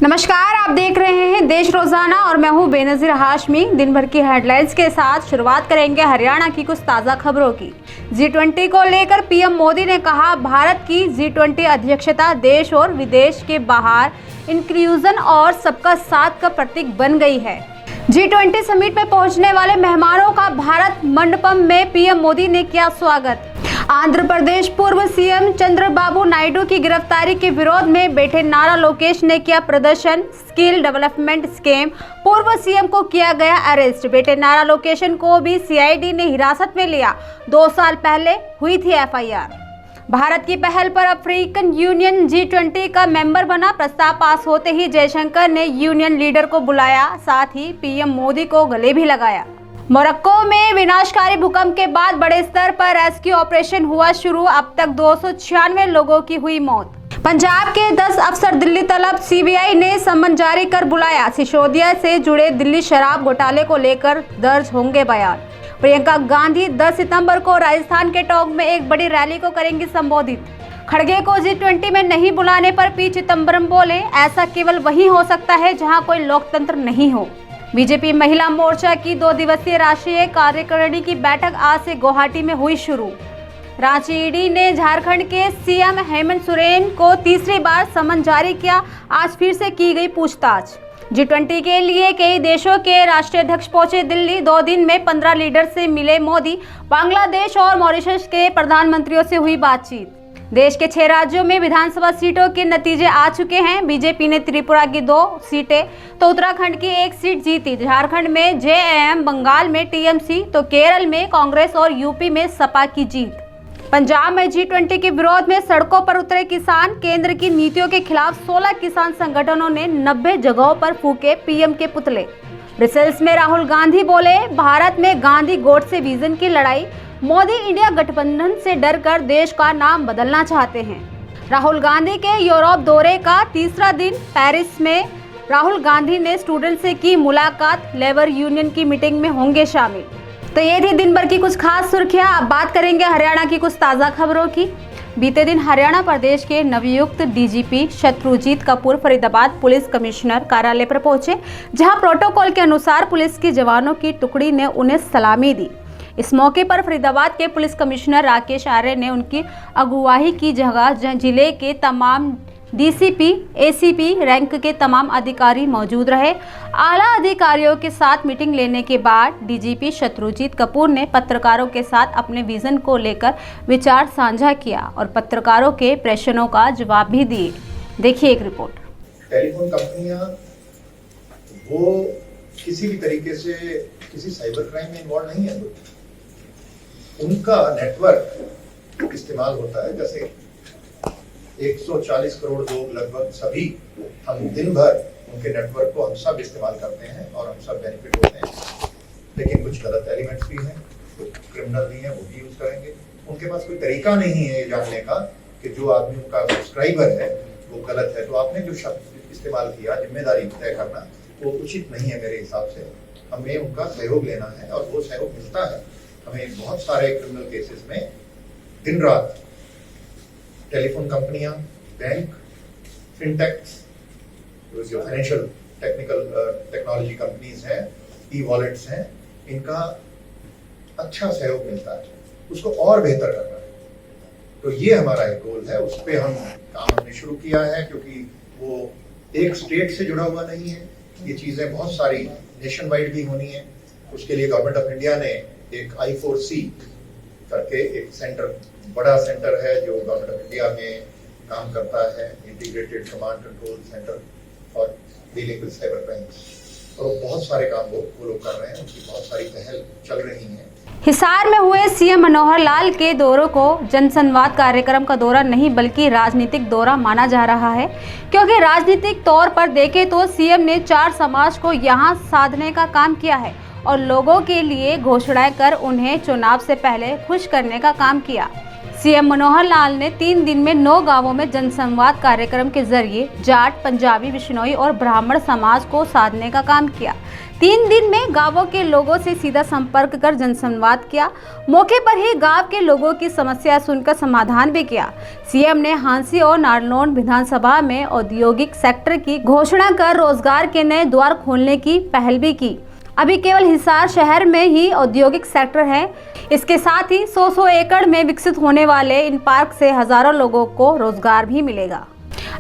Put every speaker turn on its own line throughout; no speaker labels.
नमस्कार, आप देख रहे हैं देश रोजाना और मैं हूं बेनजीर हाशमी। दिन भर की हेडलाइंस के साथ शुरुआत करेंगे हरियाणा की कुछ ताज़ा खबरों की। G20 को लेकर पीएम मोदी ने कहा, भारत की G20 अध्यक्षता देश और विदेश के बाहर इंक्लूजन और सबका साथ का प्रतीक बन गई है। G20 समिट में पहुंचने वाले मेहमानों का भारत मंडपम में पीएम मोदी ने किया स्वागत। आंध्र प्रदेश पूर्व सीएम चंद्रबाबू नायडू की गिरफ्तारी के विरोध में बैठे नारा लोकेश ने किया प्रदर्शन। स्किल डेवलपमेंट स्कीम पूर्व सीएम को किया गया अरेस्ट। बेटे नारा लोकेशन को भी सीआईडी ने हिरासत में लिया। 2 साल पहले हुई थी एफआईआर। भारत की पहल पर अफ्रीकन यूनियन G20 का मेंबर बना। प्रस्ताव पास होते ही जयशंकर ने यूनियन लीडर को बुलाया, साथ ही पीएम मोदी को गले भी लगाया। मोरक्को में विनाशकारी भूकंप के बाद बड़े स्तर पर रेस्क्यू ऑपरेशन हुआ शुरू। अब तक 296 लोगों की हुई मौत। पंजाब के 10 अफसर दिल्ली तलब। सीबीआई ने सम्मन जारी कर बुलाया। सिसोदिया से जुड़े दिल्ली शराब घोटाले को लेकर दर्ज होंगे बयान। प्रियंका गांधी 10 सितंबर को राजस्थान के टोंक में एक बड़ी रैली को करेंगी संबोधित। खड़गे को G20 में नहीं बुलाने पर पी चिदंबरम बोले, ऐसा केवल वहीं हो सकता है जहां कोई लोकतंत्र नहीं हो। बीजेपी महिला मोर्चा की 2 दिवसीय राष्ट्रीय कार्यकारिणी की बैठक आज से गुवाहाटी में हुई शुरू। रांची ईडी ने झारखंड के सीएम हेमंत सोरेन को तीसरी बार समन जारी किया। आज फिर से की गई पूछताछ। G20 के लिए कई देशों के राष्ट्रीय अध्यक्ष पहुंचे दिल्ली। 2 दिन में 15 लीडर से मिले मोदी। बांग्लादेश और मॉरिशस के प्रधानमंत्रियों से हुई बातचीत। देश के 6 राज्यों में विधानसभा सीटों के नतीजे आ चुके हैं। बीजेपी ने त्रिपुरा की 2 सीटें तो उत्तराखंड की 1 सीट जीती। झारखंड में JM, बंगाल में TMC तो केरल में कांग्रेस और यूपी में सपा की जीत। पंजाब में G20 के विरोध में सड़कों पर उतरे किसान। केंद्र की नीतियों के खिलाफ 16 किसान संगठनों ने 90 जगहों पर फूके पीएम के पुतले। ब्रसेल्स में राहुल गांधी बोले, भारत में गांधी गोडसे विजन की लड़ाई। मोदी इंडिया गठबंधन से डरकर देश का नाम बदलना चाहते हैं। राहुल गांधी के यूरोप दौरे का तीसरा दिन। पेरिस में राहुल गांधी ने स्टूडेंट से की मुलाकात। लेबर यूनियन की मीटिंग में होंगे शामिल। तो ये थी दिन भर की कुछ खास सुर्खियां। अब बात करेंगे हरियाणा की कुछ ताज़ा खबरों की। बीते दिन हरियाणा प्रदेश के नवनियुक्त DGP Shatrujeet Kapoor Faridabad police commissioner कार्यालय पर पहुंचे, जहां प्रोटोकॉल के अनुसार पुलिस के जवानों की टुकड़ी ने उन्हें सलामी दी। इस मौके पर फरीदाबाद के पुलिस कमिश्नर राकेश आर्य ने उनकी अगुवाई की। जगह जिले के तमाम डीसीपी, एसीपी रैंक के तमाम अधिकारी मौजूद रहे। आला अधिकारियों के साथ मीटिंग लेने के बाद डीजीपी शत्रुजीत कपूर ने पत्रकारों के साथ अपने विजन को लेकर विचार साझा किया और पत्रकारों के प्रश्नों का जवाब भी दिए। देखिए एक रिपोर्ट।
टेलीफोन कंपनियां वो किसी भी तरीके से किसी साइबर क्राइम में इन्वॉल्व नहीं है। उनका नेटवर्क इस्तेमाल होता है। जैसे 140 करोड़ लोग लगभग सभी हम दिन भर उनके नेटवर्क को हम सब इस्तेमाल करते हैं और हम सब बेनिफिट होते हैं। लेकिन कुछ गलत एलिमेंट्स भी हैं, कुछ क्रिमिनल भी हैं, वो भी यूज करेंगे। उनके पास कोई तरीका नहीं है ये जानने का कि जो आदमी उनका सब्सक्राइबर है वो गलत है। तो आपने जो शब्द इस्तेमाल किया, जिम्मेदारी तय करना, वो उचित नहीं है मेरे हिसाब से। हमें उनका सहयोग लेना है और वो सहयोग मिलता है हमें। बहुत सारे क्रिमिनल केसेस में दिन रात टेलीफोन कंपनियां, बैंक, फिनटेक्स, जो फाइनेंशियल टेक्नोलॉजी कंपनीज हैं, ई-वॉलेट्स हैं, इनका अच्छा सहयोग मिलता है। उसको और बेहतर करना है। तो ये हमारा एक गोल है। उस पर काम हमने शुरू किया है, क्योंकि वो एक स्टेट से जुड़ा हुआ नहीं है। ये चीजें बहुत सारी नेशन वाइड भी होनी है। उसके लिए गवर्नमेंट ऑफ इंडिया ने एक I4C करके एक सेंटर, बड़ा सेंटर है जो गवर्नमेंट ऑफ इंडिया में काम करता है, integrated command control centre for dealing with cyber crimes. तो बहुत सारे काम वो लोग कर रहे हैं। उनकी बहुत सारी पहल चल रही है।
हिसार में हुए सीएम मनोहर लाल के दौरे को जनसंवाद कार्यक्रम का दौरा नहीं बल्कि राजनीतिक दौरा माना जा रहा है, क्योंकि राजनीतिक तौर पर देखें तो सीएम ने 4 समाज को यहां साधने का काम किया है और लोगों के लिए घोषणाएं कर उन्हें चुनाव से पहले खुश करने का काम किया। सीएम मनोहर लाल ने 3 दिन में 9 गांवों में जनसंवाद कार्यक्रम के जरिए जाट, पंजाबी, बिश्नोई और ब्राह्मण समाज को साधने का काम किया। 3 दिन में गांवों के लोगों से सीधा संपर्क कर जनसंवाद किया। मौके पर ही गांव के लोगों की समस्या सुनकर समाधान भी किया। सीएम ने हांसी और नारनौल विधानसभा में औद्योगिक सेक्टर की घोषणा कर रोजगार के नए द्वार खोलने की पहल भी की। अभी केवल हिसार शहर में ही औद्योगिक सेक्टर है। इसके साथ ही 100 एकड़ में विकसित होने वाले इन पार्क से हजारों लोगों को रोजगार भी मिलेगा।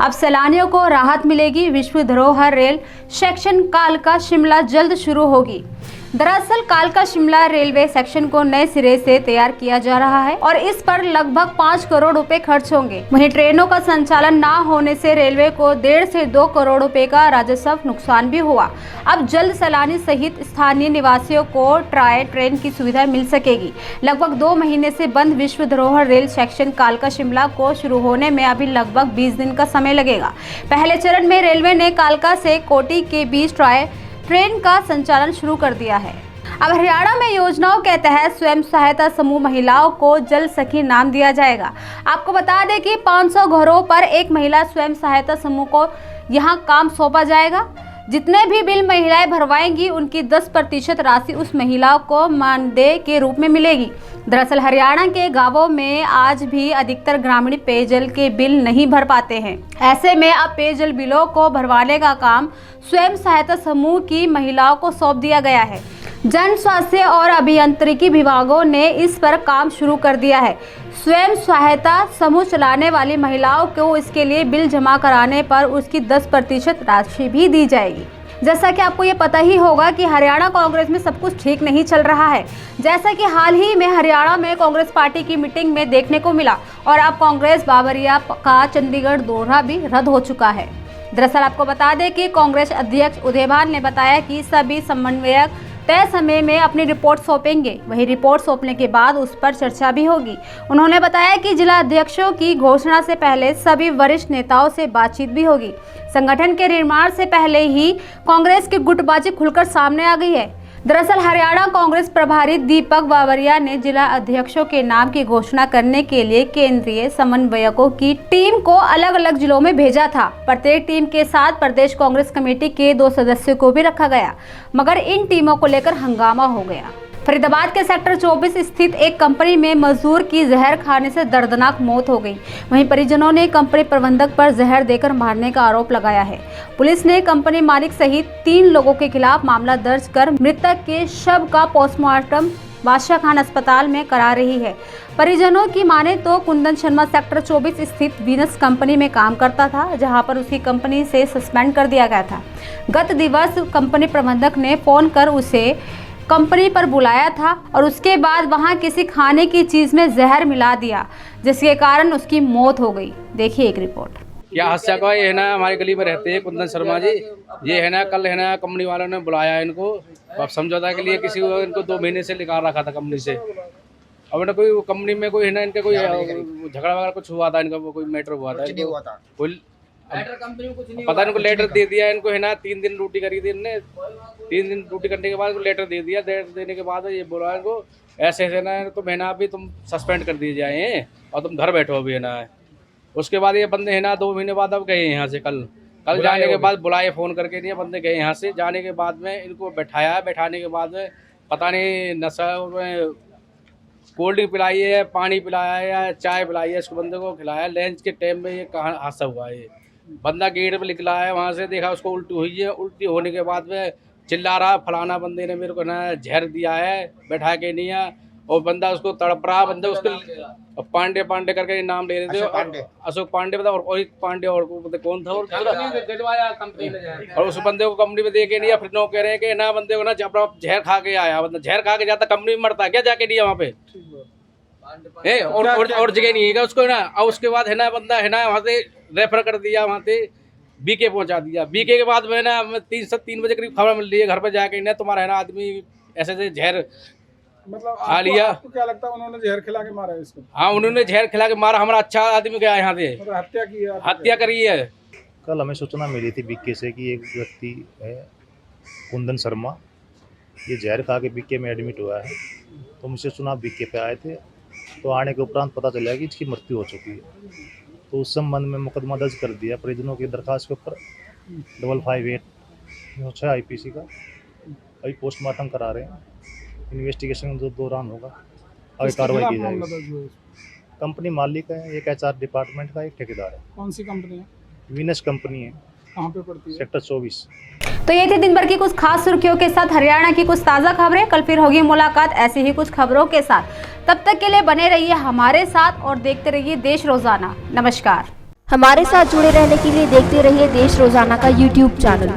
अब सैलानियों को राहत मिलेगी। विश्व धरोहर रेल सेक्शन कालका शिमला जल्द शुरू होगी। दरअसल कालका शिमला रेलवे सेक्शन को नए सिरे से तैयार किया जा रहा है और इस पर लगभग 5 करोड़ रुपए खर्च होंगे। वहीं ट्रेनों का संचालन ना होने से रेलवे को 1.5 से 2 करोड़ रुपए का राजस्व नुकसान भी हुआ। अब जल्द सैलानी सहित स्थानीय निवासियों को टॉय ट्रेन की सुविधा मिल सकेगी। लगभग 2 महीने से बंद विश्व धरोहर रेल सेक्शन कालका शिमला को शुरू होने में अभी लगभग 20 दिन का समय लगेगा। पहले चरण में रेलवे ने कालका से कोटी के बीच टॉय ट्रेन का संचालन शुरू कर दिया है। अब हरियाणा में योजनाओं के तहत स्वयं सहायता समूह महिलाओं को जल सखी नाम दिया जाएगा। आपको बता दें कि 500 घरों पर एक महिला स्वयं सहायता समूह को यहां काम सौंपा जाएगा। जितने भी बिल महिलाएं भरवाएंगी उनकी 10% राशि उस महिला को मानदेय के रूप में मिलेगी। दरअसल हरियाणा के गांवों में आज भी अधिकतर ग्रामीण पेयजल के बिल नहीं भर पाते हैं। ऐसे में अब पेयजल बिलों को भरवाने का काम स्वयं सहायता समूह की महिलाओं को सौंप दिया गया है। जन स्वास्थ्य और अभियांत्रिकी विभागों ने इस पर काम शुरू कर दिया है। स्वयं सहायता समूह चलाने वाली महिलाओं को इसके लिए बिल जमा कराने पर उसकी 10% राशि भी दी जाएगी। जैसा कि आपको ये पता ही होगा कि हरियाणा कांग्रेस में सब कुछ ठीक नहीं चल रहा है। जैसा कि हाल ही में हरियाणा में कांग्रेस पार्टी की मीटिंग में देखने को मिला और अब कांग्रेस बावरिया का चंडीगढ़ दौरा भी रद्द हो चुका है। दरअसल आपको बता दें कि कांग्रेस अध्यक्ष उदयभान ने बताया कि सभी समन्वयक तय समय में अपनी रिपोर्ट सौंपेंगे। वही रिपोर्ट सौंपने के बाद उस पर चर्चा भी होगी। उन्होंने बताया कि जिला अध्यक्षों की घोषणा से पहले सभी वरिष्ठ नेताओं से बातचीत भी होगी। संगठन के निर्माण से पहले ही कांग्रेस की गुटबाजी खुलकर सामने आ गई है। दरअसल हरियाणा कांग्रेस प्रभारी दीपक बावरिया ने जिला अध्यक्षों के नाम की घोषणा करने के लिए केंद्रीय समन्वयकों की टीम को अलग अलग जिलों में भेजा था। प्रत्येक टीम के साथ प्रदेश कांग्रेस कमेटी के 2 सदस्यों को भी रखा गया, मगर इन टीमों को लेकर हंगामा हो गया। फरीदाबाद के सेक्टर 24 स्थित एक कंपनी में मजदूर की जहर खाने से दर्दनाक मौत हो गई। वहीं परिजनों ने कंपनी प्रबंधक पर जहर देकर मारने का आरोप लगाया है। पुलिस ने कंपनी मालिक सहित 3 लोगों के खिलाफ मामला दर्ज कर मृतक के शव का पोस्टमार्टम बादशाह खान अस्पताल में करा रही है। परिजनों की माने तो कुंदन शर्मा सेक्टर 24 स्थित वीनस कंपनी में काम करता था, जहां पर उसकी कंपनी से सस्पेंड कर दिया गया था। गत दिवस कंपनी प्रबंधक ने फोन कर उसे कंपनी पर बुलाया था और उसके बाद वहां किसी खाने की चीज में जहर मिला दिया, जिसके कारण उसकी मौत हो गई। देखिए एक रिपोर्ट।
क्या हादसा का ये है ना, हमारी गली में रहते हैं कुंदन शर्मा जी। ये है ना, कल है ना कंपनी वालों ने बुलाया इनको समझौता के लिए। किसी को इनको 2 महीने से निकाल रखा था कंपनी से। अब ना कोई कंपनी में कोई है ना, इनका कोई झगड़ा वगैरह कुछ हुआ था, इनका कोई मैटर हुआ था, कोई पता इनको लेटर दे दिया। इनको है ना 3 दिन ड्यूटी करी थी इनने। 3 दिन ड्यूटी करने के बाद लेटर दे दिया। लेटर देने के बाद ये बोला इनको ऐसे ऐसे ना तो है ना अभी तुम सस्पेंड कर दिए जाए और तुम घर बैठो अभी है ना। उसके बाद ये बंदे है ना 2 महीने बाद अब गए यहाँ से। कल जाने के बाद बुलाए फ़ोन करके नहीं, बंदे गए यहाँ से। जाने के बाद में इनको बैठाया। बैठाने के बाद में पता नहीं नशा में कोल्ड ड्रिंक पिलाई है, पानी पिलाया है या चाय पिलाई है, इसको बंदे को खिलाया। लंच के टाइम में ये कहाँ हादसा हुआ है। बंदा गेट पे निकला है, वहाँ से देखा उसको उल्टी हुई है। उल्टी होने के बाद में चिल्ला रहा फलाना बंदे ने मेरे को ना जहर दिया है, बैठा के नहीं है। और बंदा उसको तड़प रहा। बंदा उसको पांडे करके नाम ले रहे थे। अशोक पांडे बता और एक पांडे और कौन था और उस बंदे को कंपनी में दे के नहीं। फिर नो कह रहे हैं कि ना बंदे को ना जहर खा के आया। बंदा जहर खा के जाता कंपनी में मरता क्या जाके नहीं है वहाँ पे और जगह नहीं है उसको ना। और उसके बाद है ना बंदा है ना वहाँ से रेफर कर दिया, वहाँ से बीके पहुँचा दिया। बीके के बाद में ना 3 बजे करीब खबर मिल रही है घर पे जाके ना तुम्हारा है ना आदमी ऐसे से जहर
मतलब
खा लिया।
आपको क्या लगता है उन्होंने जहर खिला के मारा है इसको?
हाँ उन्होंने जहर खिला के मारा। हमारा अच्छा आदमी गया यहाँ से,
मतलब हत्या की है?
हत्या करी है।
कल हमें सूचना मिली थी बीके से कि एक व्यक्ति है कुंदन शर्मा, ये जहर खा के बीके में एडमिट हुआ है। तो मुझसे सुना बीके पे आए थे। तो आने के उपरांत पता चला कि इसकी मृत्यु हो चुकी है। तो उस संबंध में मुकदमा दर्ज कर दिया परिजनों की दरखास्त के ऊपर 558 IPC का। अभी पोस्टमार्टम करा रहे हैं, इन्वेस्टिगेशन के दौरान होगा आगे
किसके
कार्रवाई
खिलाफ
की
मामला
जाएगी।
दर्ज हुआ है इसमें?
कंपनी मालिक है, एक HR डिपार्टमेंट का, एक ठेकेदार है।
कौन सी कंपनी है,
वीनस कंपनी है,
कहाँ पे पड़ती है?
सेक्टर 24।
तो ये थी दिन भर की कुछ खास सुर्खियों के साथ हरियाणा की कुछ ताज़ा खबरें। कल फिर होगी मुलाकात ऐसी ही कुछ खबरों के साथ। तब तक के लिए बने रहिए हमारे साथ और देखते रहिए देश रोजाना। नमस्कार।
हमारे साथ जुड़े रहने के लिए देखते रहिए देश रोजाना का YouTube चैनल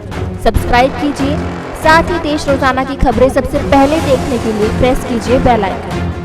सब्सक्राइब कीजिए। साथ ही देश रोजाना की खबरें सबसे पहले देखने के लिए प्रेस कीजिए बेल आइकन।